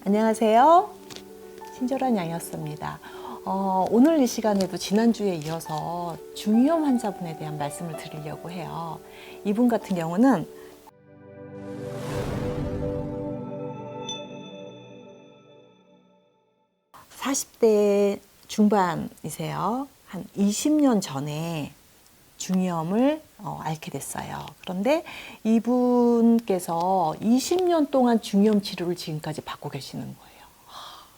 안녕하세요. 친절한 양이었습니다. 오늘 이 시간에도 지난주에 이어서 중이염 환자분에 대한 말씀을 드리려고 해요. 이분 같은 경우는 (40대) 중반이세요. 한 20년 전에 중이염을 앓게 됐어요. 그런데 이분께서 20년 동안 중이염 치료를 지금까지 받고 계시는 거예요.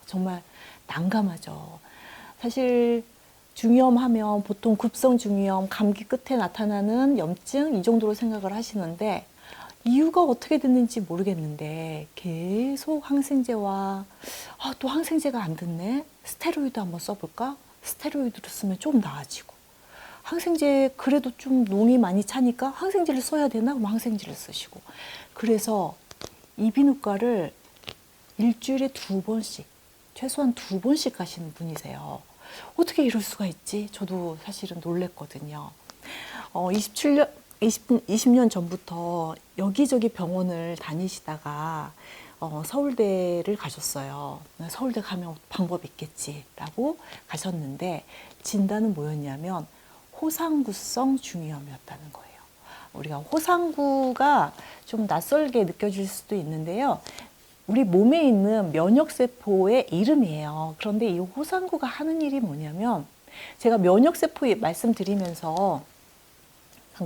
정말 난감하죠. 사실 중이염 하면 보통 급성 중이염, 감기 끝에 나타나는 염증 이 정도로 생각을 하시는데 이유가 어떻게 됐는지 모르겠는데 계속 항생제와 또 항생제가 안 듣네? 스테로이드 한번 써볼까? 스테로이드를 쓰면 좀 나아지고 항생제 그래도 좀 놈이 많이 차니까 항생제를 써야 되나? 그럼 항생제를 쓰시고 그래서 이비인후과를 일주일에 2번씩 최소한 2번씩 가시는 분이세요. 어떻게 이럴 수가 있지? 저도 사실은 놀랬거든요. 20년 전부터 여기저기 병원을 다니시다가 서울대를 가셨어요. 서울대 가면 방법이 있겠지라고 가셨는데 진단은 뭐였냐면 호상구성 중이염이었다는 거예요. 우리가 호상구가 좀 낯설게 느껴질 수도 있는데요. 우리 몸에 있는 면역세포의 이름이에요. 그런데 이 호상구가 하는 일이 뭐냐면 제가 면역세포 말씀드리면서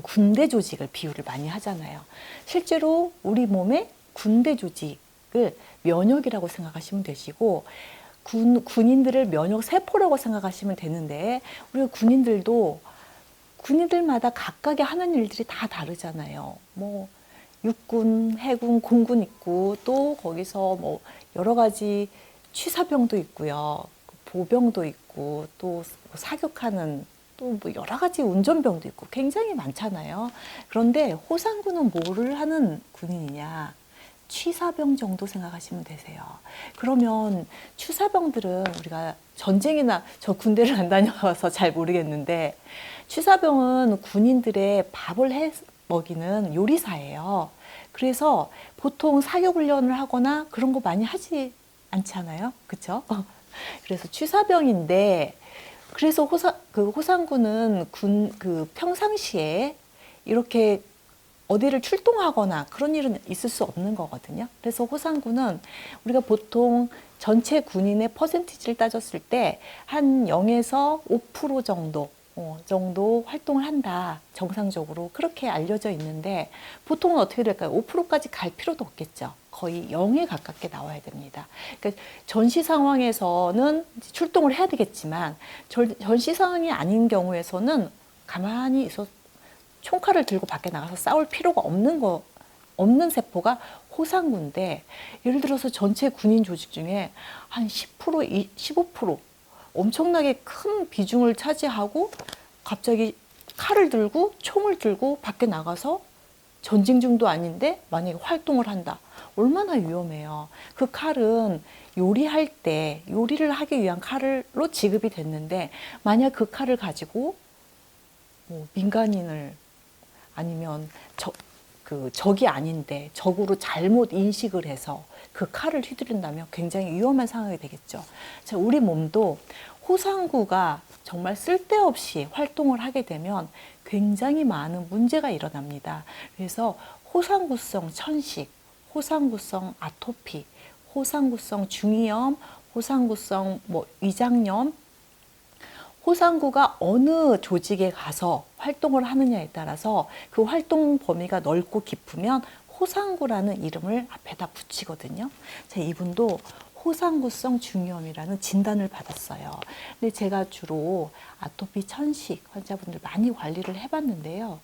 군대 조직을 비유를 많이 하잖아요. 실제로 우리 몸의 군대 조직을 면역이라고 생각하시면 되시고 군인들을 면역세포라고 생각하시면 되는데 우리 군인들마다 각각의 하는 일들이 다 다르잖아요. 뭐 육군, 해군, 공군 있고 또 거기서 뭐 여러 가지 취사병도 있고요. 보병도 있고 또 사격하는 또 뭐 여러 가지 운전병도 있고 굉장히 많잖아요. 그런데 호상군은 뭐를 하는 군인이냐? 취사병 정도 생각하시면 되세요. 그러면 취사병들은 우리가 전쟁이나 저 군대를 안 다녀와서 잘 모르겠는데 취사병은 군인들의 밥을 해 먹이는 요리사예요. 그래서 보통 사격훈련을 하거나 그런 거 많이 하지 않잖아요. 그렇죠? 그래서 취사병인데 그래서 호상군은 평상시에 이렇게 어디를 출동하거나 그런 일은 있을 수 없는 거거든요. 그래서 호상군은 우리가 보통 전체 군인의 퍼센티지를 따졌을 때 한 0에서 5% 정도 활동을 한다. 정상적으로 그렇게 알려져 있는데 보통은 어떻게 될까요? 5%까지 갈 필요도 없겠죠. 거의 0에 가깝게 나와야 됩니다. 그러니까 전시 상황에서는 출동을 해야 되겠지만 전시 상황이 아닌 경우에서는 가만히 있어 총칼을 들고 밖에 나가서 싸울 필요가 없는 세포가 호상구인데 예를 들어서 전체 군인 조직 중에 한 10%, 15% 엄청나게 큰 비중을 차지하고 갑자기 칼을 들고 총을 들고 밖에 나가서 전쟁 중도 아닌데 만약에 활동을 한다. 얼마나 위험해요. 그 칼은 요리를 하기 위한 칼로 지급이 됐는데 만약 그 칼을 가지고 뭐 민간인을 아니면 적이 아닌데 적으로 잘못 인식을 해서 그 칼을 휘두른다면 굉장히 위험한 상황이 되겠죠. 자, 우리 몸도 호상구가 정말 쓸데없이 활동을 하게 되면 굉장히 많은 문제가 일어납니다. 그래서 호상구성 천식, 호상구성 아토피, 호상구성 중이염, 호상구성 위장염, 호상구가 어느 조직에 가서 활동을 하느냐에 따라서 그 활동 범위가 넓고 깊으면 호상구라는 이름을 앞에다 붙이거든요. 자, 이분도 호상구성 중이염이라는 진단을 받았어요. 근데 제가 주로 아토피 천식 환자분들 많이 관리를 해봤는데요.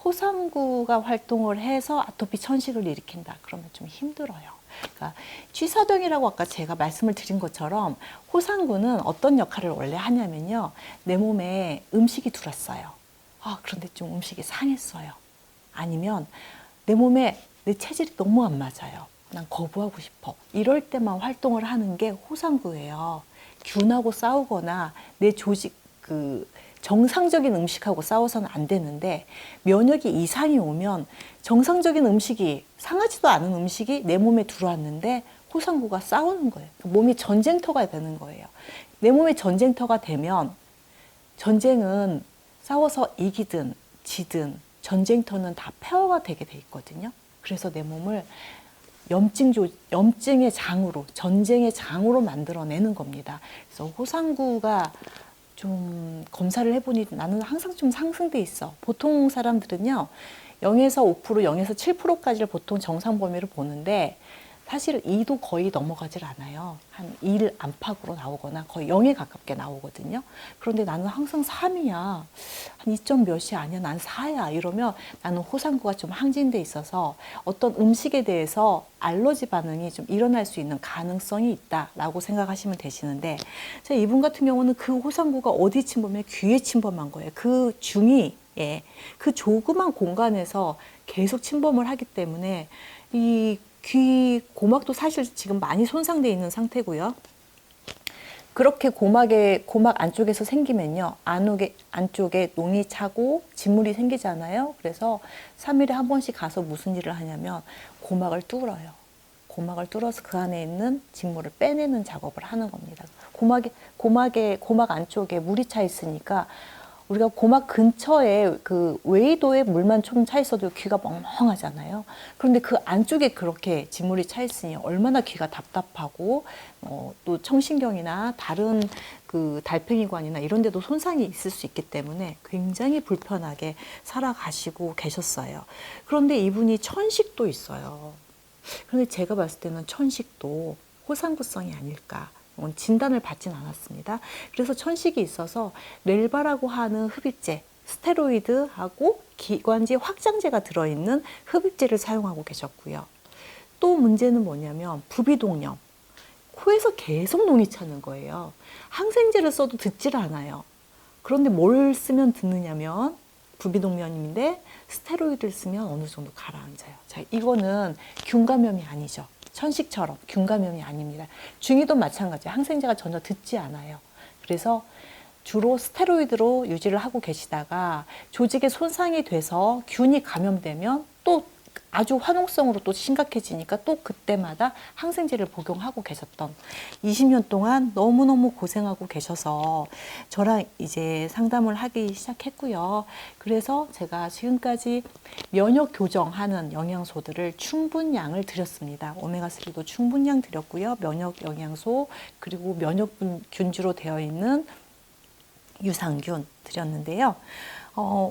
호상구가 활동을 해서 아토피 천식을 일으킨다. 그러면 좀 힘들어요. 그러니까 취사병이라고 아까 제가 말씀을 드린 것처럼 호상구는 어떤 역할을 원래 하냐면요. 내 몸에 음식이 들었어요. 그런데 좀 음식이 상했어요. 아니면 내 몸에 내 체질이 너무 안 맞아요. 난 거부하고 싶어. 이럴 때만 활동을 하는 게 호상구예요. 균하고 싸우거나 내 조직 정상적인 음식하고 싸워서는 안 되는데 면역이 이상이 오면 정상적인 음식이 상하지도 않은 음식이 내 몸에 들어왔는데 호상구가 싸우는 거예요. 몸이 전쟁터가 되는 거예요. 내 몸이 전쟁터가 되면 전쟁은 싸워서 이기든 지든 전쟁터는 다 폐허가 되게 돼 있거든요. 그래서 내 몸을 염증의 장으로, 전쟁의 장으로 만들어내는 겁니다. 그래서 호상구가 좀 검사를 해보니 나는 항상 좀 상승돼 있어. 보통 사람들은요, 0에서 5%, 0에서 7%까지를 보통 정상 범위를 보는데 사실 2도 거의 넘어가질 않아요. 한 1 안팎으로 나오거나 거의 0에 가깝게 나오거든요. 그런데 나는 항상 3이야. 한 2점 몇이 아니야. 난 4야. 이러면 나는 호상구가 좀 항진돼 있어서 어떤 음식에 대해서 알러지 반응이 좀 일어날 수 있는 가능성이 있다라고 생각하시면 되시는데, 이분 같은 경우는 그 호상구가 어디 침범해? 귀에 침범한 거예요. 그 중이, 예, 그 조그만 공간에서 계속 침범을 하기 때문에 이 귀 고막도 사실 지금 많이 손상되어 있는 상태고요. 그렇게 고막 안쪽에서 생기면요, 안쪽에 농이 차고 진물이 생기잖아요. 그래서 3일에 한 번씩 가서 무슨 일을 하냐면 고막을 뚫어요. 고막을 뚫어서 그 안에 있는 진물을 빼내는 작업을 하는 겁니다. 고막 안쪽에 물이 차 있으니까 우리가 고막 근처에 그 외이도에 물만 좀 차 있어도 귀가 멍멍하잖아요. 그런데 그 안쪽에 그렇게 진물이 차 있으니 얼마나 귀가 답답하고, 또 청신경이나 다른 그 달팽이관이나 이런 데도 손상이 있을 수 있기 때문에 굉장히 불편하게 살아가시고 계셨어요. 그런데 이분이 천식도 있어요. 그런데 제가 봤을 때는 천식도 호상구성이 아닐까. 진단을 받진 않았습니다. 그래서 천식이 있어서 렐바라고 하는 흡입제, 스테로이드하고 기관지 확장제가 들어있는 흡입제를 사용하고 계셨고요. 또 문제는 뭐냐면 부비동염. 코에서 계속 농이 차는 거예요. 항생제를 써도 듣질 않아요. 그런데 뭘 쓰면 듣느냐면 부비동염인데 스테로이드를 쓰면 어느 정도 가라앉아요. 자, 이거는 균 감염이 아니죠. 천식처럼 균 감염이 아닙니다. 중이도 마찬가지예요. 항생제가 전혀 듣지 않아요. 그래서 주로 스테로이드로 유지를 하고 계시다가 조직에 손상이 돼서 균이 감염되면 또 아주 화농성으로 또 심각해지니까 또 그때마다 항생제를 복용하고 계셨던 20년 동안 너무너무 고생하고 계셔서 저랑 이제 상담을 하기 시작했고요. 그래서 제가 지금까지 면역 교정하는 영양소들을 충분량을 드렸습니다. 오메가3도 충분량 드렸고요. 면역 영양소 그리고 면역균주로 되어 있는 유산균 드렸는데요.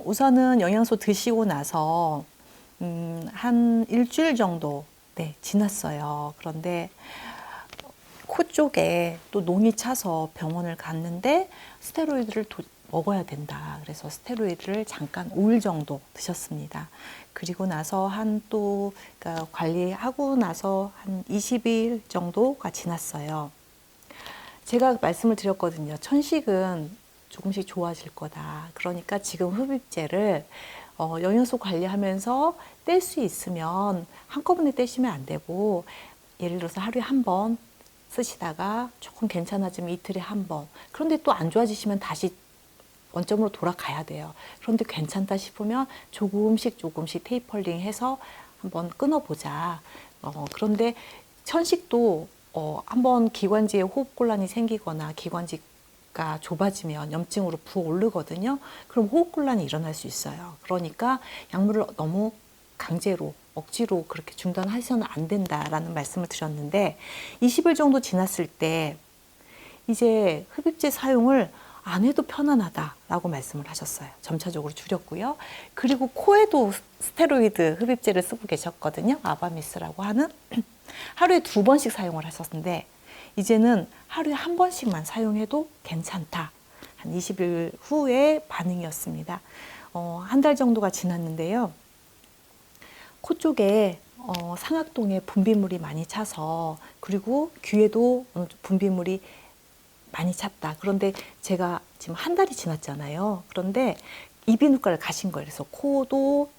우선은 영양소 드시고 나서 한 일주일 정도 지났어요. 그런데 코 쪽에 또 농이 차서 병원을 갔는데 스테로이드를 먹어야 된다. 그래서 스테로이드를 잠깐 5일 정도 드셨습니다. 그리고 나서 그러니까 관리하고 나서 한 20일 정도가 지났어요. 제가 말씀을 드렸거든요. 천식은 조금씩 좋아질 거다. 그러니까 지금 흡입제를 영양소 관리하면서 뗄 수 있으면 한꺼번에 떼시면 안 되고, 예를 들어서 하루에 한 번 쓰시다가 조금 괜찮아지면 이틀에 한 번, 그런데 또 안 좋아지시면 다시 원점으로 돌아가야 돼요. 그런데 괜찮다 싶으면 조금씩 테이퍼링 해서 한번 끊어보자. 그런데 천식도 한번 기관지에 호흡곤란이 생기거나 기관지가 좁아지면 염증으로 부어오르거든요. 그럼 호흡곤란이 일어날 수 있어요. 그러니까 약물을 너무 강제로 억지로 그렇게 중단하셔는 안 된다라는 말씀을 드렸는데, 20일 정도 지났을 때 이제 흡입제 사용을 안 해도 편안하다라고 말씀을 하셨어요. 점차적으로 줄였고요. 그리고 코에도 스테로이드 흡입제를 쓰고 계셨거든요. 아바미스라고 하는. 하루에 2번씩 사용을 하셨는데 이제는 하루에 1번씩만 사용해도 괜찮다. 한 20일 후의 반응이었습니다. 한 달 정도가 지났는데요. 코 쪽에 상악동에 분비물이 많이 차서, 그리고 귀에도 분비물이 많이 찼다. 그런데 제가 지금 한 달이 지났잖아요. 그런데 이비인후과를 가신 거예요. 그래서 코도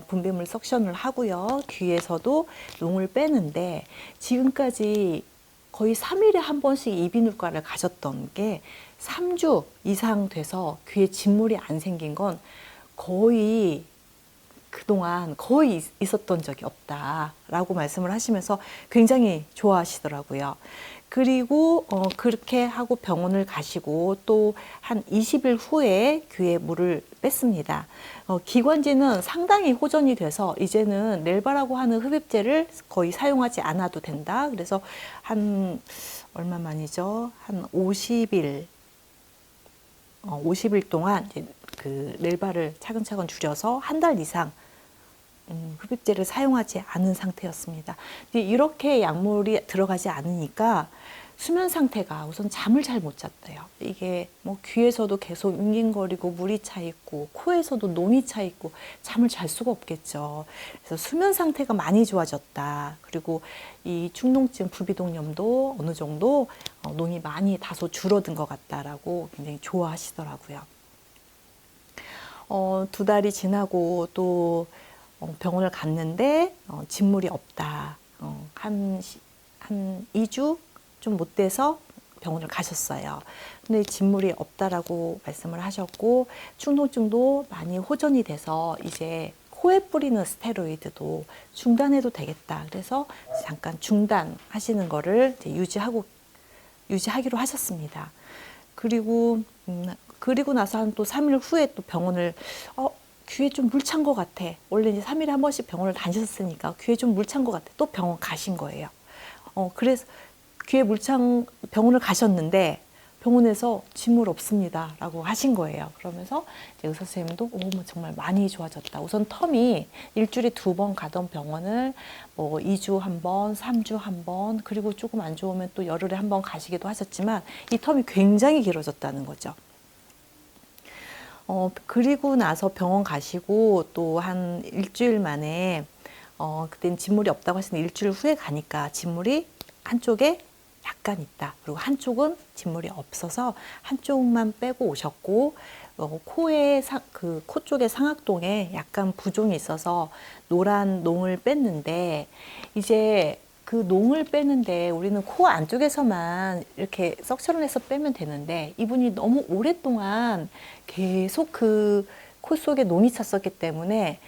분비물 석션을 하고요. 귀에서도 농을 빼는데, 지금까지 거의 3일에 한 번씩 이비인후과를 가셨던 게 3주 이상 돼서 귀에 진물이 안 생긴 건 거의 그동안 거의 있었던 적이 없다라고 말씀을 하시면서 굉장히 좋아하시더라고요. 그리고 그렇게 하고 병원을 가시고 또 한 20일 후에 귀에 물을 뺐습니다. 기관지는 상당히 호전이 돼서 이제는 넬바라고 하는 흡입제를 거의 사용하지 않아도 된다. 그래서 한 얼마 만이죠? 한 50일 50일 동안 이제 그 넬바를 차근차근 줄여서 한 달 이상 흡입제를 사용하지 않은 상태였습니다. 이렇게 약물이 들어가지 않으니까 수면 상태가 우선 잠을 잘 못 잤대요. 이게 뭐 귀에서도 계속 윙윙거리고 물이 차 있고 코에서도 농이 차 있고 잠을 잘 수가 없겠죠. 그래서 수면 상태가 많이 좋아졌다. 그리고 이 축농증 부비동염도 어느 정도 농이 많이 다소 줄어든 것 같다라고 굉장히 좋아하시더라고요. 2달이 지나고 또 병원을 갔는데 진물이 없다. 한 2주 좀 못 돼서 병원을 가셨어요. 근데 진물이 없다라고 말씀을 하셨고 축농증도 많이 호전이 돼서 이제 코에 뿌리는 스테로이드도 중단해도 되겠다. 그래서 잠깐 중단하시는 거를 이제 유지하기로 하셨습니다. 그리고 나서 한 또 3일 후에 또 병원을 귀에 좀 물 찬 것 같아. 원래 이제 3일에 한 번씩 병원을 다니셨으니까 귀에 좀 물 찬 것 같아. 또 병원 가신 거예요. 그래서 귀에 물찬 병원을 가셨는데 병원에서 진물 없습니다 라고 하신 거예요. 그러면서 이제 의사 선생님도 뭐 정말 많이 좋아졌다. 우선 텀이 일주일에 2번 가던 병원을 뭐 2주 한 번, 3주 한 번, 그리고 조금 안 좋으면 또 열흘에 한 번 가시기도 하셨지만 이 텀이 굉장히 길어졌다는 거죠. 그리고 나서 병원 가시고 또 한 일주일 만에 그때는 진물이 없다고 하시는데 일주일 후에 가니까 진물이 한쪽에 약간 있다. 그리고 한쪽은 진물이 없어서 한쪽만 빼고 오셨고 코에 코 쪽의 상악동에 약간 부종이 있어서 노란 농을 뺐는데 이제 그 농을 빼는데 우리는 코 안쪽에서만 이렇게 석션을 해서 빼면 되는데 이분이 너무 오랫동안 계속 그 코 속에 농이 찼었기 때문에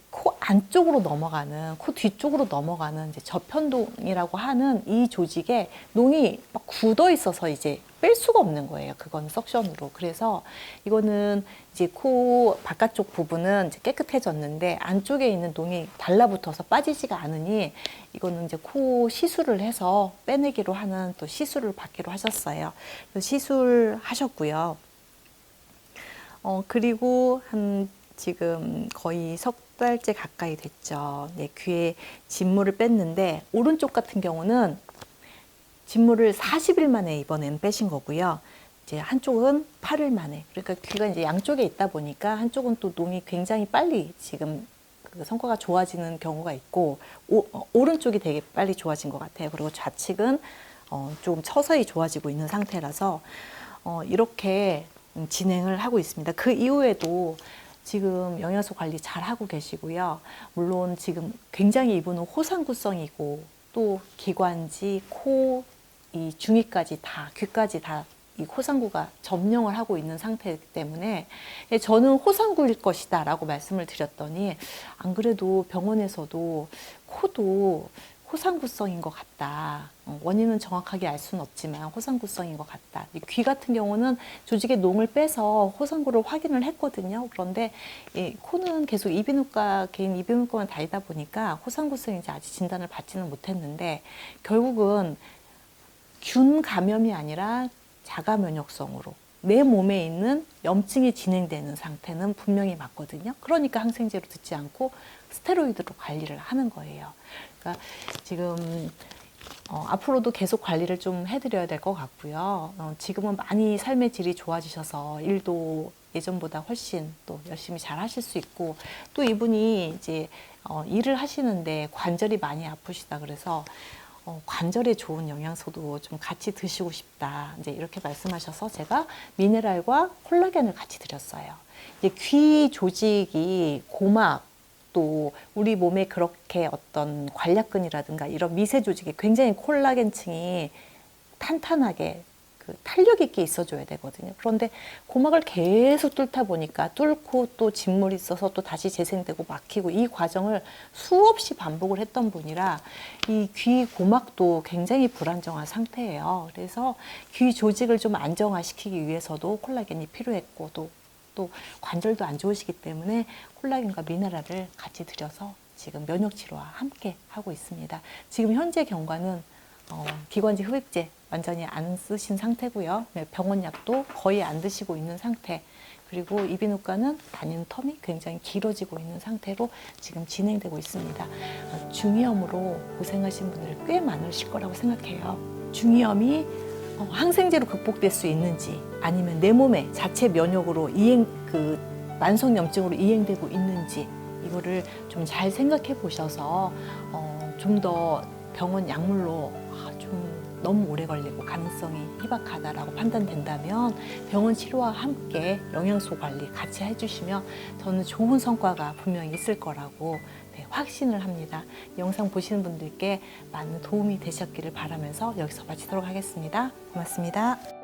코 안쪽으로 넘어가는, 코 뒤쪽으로 넘어가는 이제 저편동이라고 하는 이 조직에 농이 막 굳어 있어서 이제 뺄 수가 없는 거예요. 그거는 석션으로. 그래서 이거는 이제 코 바깥쪽 부분은 이제 깨끗해졌는데 안쪽에 있는 농이 달라붙어서 빠지지가 않으니 이거는 이제 코 시술을 해서 빼내기로 하는 또 시술을 받기로 하셨어요. 그래서 시술하셨고요. 그리고 지금 거의 석 달째 가까이 됐죠. 네, 귀에 진물을 뺐는데 오른쪽 같은 경우는 진물을 40일 만에 이번엔 빼신 거고요. 이제 한쪽은 8일 만에. 그러니까 귀가 이제 양쪽에 있다 보니까 한쪽은 또 농이 굉장히 빨리 지금 그 성과가 좋아지는 경우가 있고 오른쪽이 되게 빨리 좋아진 것 같아요. 그리고 좌측은 조금 서서히 좋아지고 있는 상태라서 이렇게 진행을 하고 있습니다. 그 이후에도 지금 영양소 관리 잘 하고 계시고요. 물론 지금 굉장히 이분은 호상구성이고 또 기관지, 코, 이 중위까지 다, 귀까지 다 이 호상구가 점령을 하고 있는 상태이기 때문에 저는 호상구일 것이다 라고 말씀을 드렸더니 안 그래도 병원에서도 코도 호상구성인 것 같다. 원인은 정확하게 알 수는 없지만 호상구성인 것 같다. 귀 같은 경우는 조직의 농을 빼서 호상구를 확인을 했거든요. 그런데 이 코는 계속 개인 이비인후과만 다니다 보니까 호상구성인지 아직 진단을 받지는 못했는데 결국은 균 감염이 아니라 자가 면역성으로 내 몸에 있는 염증이 진행되는 상태는 분명히 맞거든요. 그러니까 항생제로 듣지 않고 스테로이드로 관리를 하는 거예요. 그러니까 지금 앞으로도 계속 관리를 좀 해드려야 될 것 같고요. 지금은 많이 삶의 질이 좋아지셔서 일도 예전보다 훨씬 또 열심히 잘 하실 수 있고 또 이분이 이제 일을 하시는데 관절이 많이 아프시다 그래서 관절에 좋은 영양소도 좀 같이 드시고 싶다. 이제 이렇게 말씀하셔서 제가 미네랄과 콜라겐을 같이 드렸어요. 이제 귀 조직이 고막 또 우리 몸에 그렇게 어떤 관략근이라든가 이런 미세 조직이 굉장히 콜라겐층이 탄탄하게 그 탄력 있게 있어줘야 되거든요. 그런데 고막을 계속 뚫다 보니까 뚫고 또 진물이 있어서 또 다시 재생되고 막히고 이 과정을 수없이 반복을 했던 분이라 이 귀 고막도 굉장히 불안정한 상태예요. 그래서 귀 조직을 좀 안정화시키기 위해서도 콜라겐이 필요했고 또 관절도 안 좋으시기 때문에 콜라겐과 미네랄을 같이 들여서 지금 면역 치료와 함께 하고 있습니다. 지금 현재 경과는 기관지 흡입제 완전히 안 쓰신 상태고요. 병원 약도 거의 안 드시고 있는 상태. 그리고 이비인후과는 다니는 텀이 굉장히 길어지고 있는 상태로 지금 진행되고 있습니다. 중이염으로 고생하신 분들이 꽤 많으실 거라고 생각해요. 중이염이 항생제로 극복될 수 있는지 아니면 내 몸의 자체 면역으로 만성염증으로 이행되고 있는지 이거를 좀 잘 생각해 보셔서 좀 더 병원 약물로 좀 너무 오래 걸리고 가능성이 희박하다라고 판단된다면 병원 치료와 함께 영양소 관리 같이 해주시면 저는 좋은 성과가 분명히 있을 거라고 확신을 합니다. 영상 보시는 분들께 많은 도움이 되셨기를 바라면서 여기서 마치도록 하겠습니다. 고맙습니다.